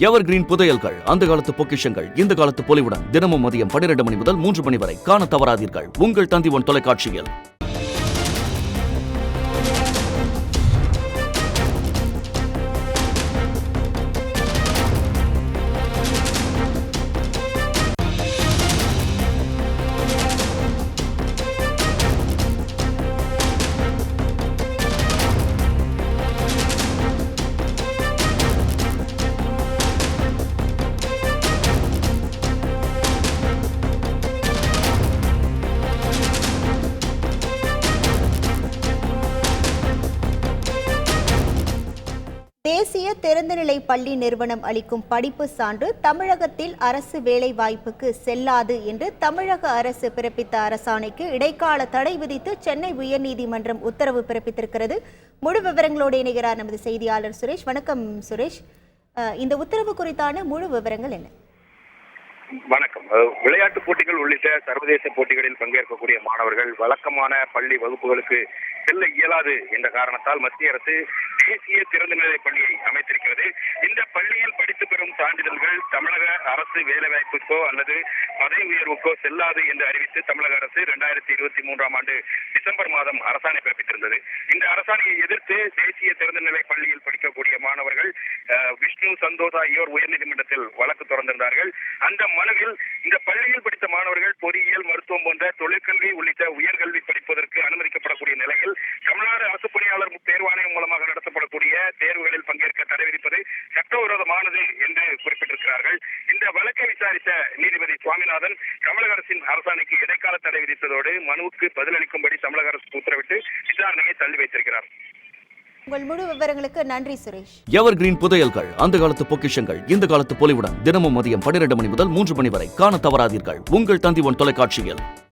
எவர் green புதையல்கள், அந்த காலத்து பொக்கிஷங்கள் இந்த காலத்து பொலிவுடன் தினமும் மதியம் 12 மணி முதல் 3 மணி வரை காண தவறாதீர்கள் உங்கள் தந்தி1 தொலைக்காட்சியில். தேசிய திறந்தநிலை பள்ளி நிறுவனம் அளிக்கும் படிப்பு சான்று தமிழகத்தில் அரசு வேலை வாய்ப்புக்கு செல்லாது என்று தமிழக அரசு பிறப்பித்த அரசாணைக்கு இடைக்கால தடை விதித்து சென்னை உயர்நீதிமன்றம் உத்தரவு பிறப்பித்திருக்கிறது. முழு விவரங்களோடு இணைகிறார் நமது செய்தியாளர் சுரேஷ். வணக்கம் சுரேஷ், இந்த உத்தரவு குறித்தான முழு விவரங்கள் என்ன? வணக்கம். விளையாட்டு போட்டிகள் உள்ளிட்ட சர்வதேச போட்டிகளில் பங்கேற்கக்கூடிய மாணவர்கள் வழக்கமான பள்ளி வகுப்புகளுக்கு செல்ல இயலாது என்ற காரணத்தால் மத்திய அரசு தேசிய திறந்தநிலை பள்ளியை அமைத்திருக்கிறது. இந்த பள்ளியில் படித்து பெறும் சான்றிதழ்கள் தமிழக அரசு வேலைவாய்ப்புக்கோ அல்லது பதவி உயர்வுக்கோ செல்லாது என்று அறிவித்து தமிழக அரசு 2023ஆம் ஆண்டு டிசம்பர் மாதம் அரசாணை பிறப்பித்திருந்தது. இந்த அரசாணையை எதிர்த்து தேசிய திறந்தநிலை பள்ளியில் படிக்கக்கூடிய மாணவர்கள் விஷ்ணு, சந்தோஷ் ஆகியோர் உயர்நீதிமன்றத்தில் வழக்கு தொடர்ந்திருந்தார்கள். அந்த மனுவில் இந்த பள்ளியில் படித்த மாணவர்கள் பொறியியல், மருத்துவம் போன்ற தொழிற்கல்வி உள்ளிட்ட உயர்கல்வி படிப்பதற்கு அனுமதிக்கப்படக்கூடிய நிலையில் தமிழ்நாடு அரசு பணியாளர் தேர்வாணையம் மூலமாக நடத்தப்படக்கூடிய தேர்வுகளில் பங்கேற்க தடை விதிப்பது சட்டவிரோதமானது என்று குறிப்பிட்டிருக்கிறார்கள். இந்த வழக்கை விசாரித்த நீதிபதி சுவாமிநாதன் தமிழக அரசின் அரசாணைக்கு இடைக்கால தடை விதித்ததோடு மனுவுக்கு பதிலளிக்கும்படி தமிழக அரசுக்கு உத்தரவிட்டு விசாரணையை தள்ளி வைத்திருக்கிறார். உங்கள் முழு விவரங்களுக்கு நன்றி சுரேஷ். எவர் கிரீன் புதையல்கள், அந்த காலத்து பொக்கிஷங்கள் இந்த காலத்து பொலிவுடன் தினமும் மதியம் 12 மணி முதல் 3 மணி வரை காண தவறாதீர்கள் உங்கள் தந்தி1 தொலைக்காட்சியில்.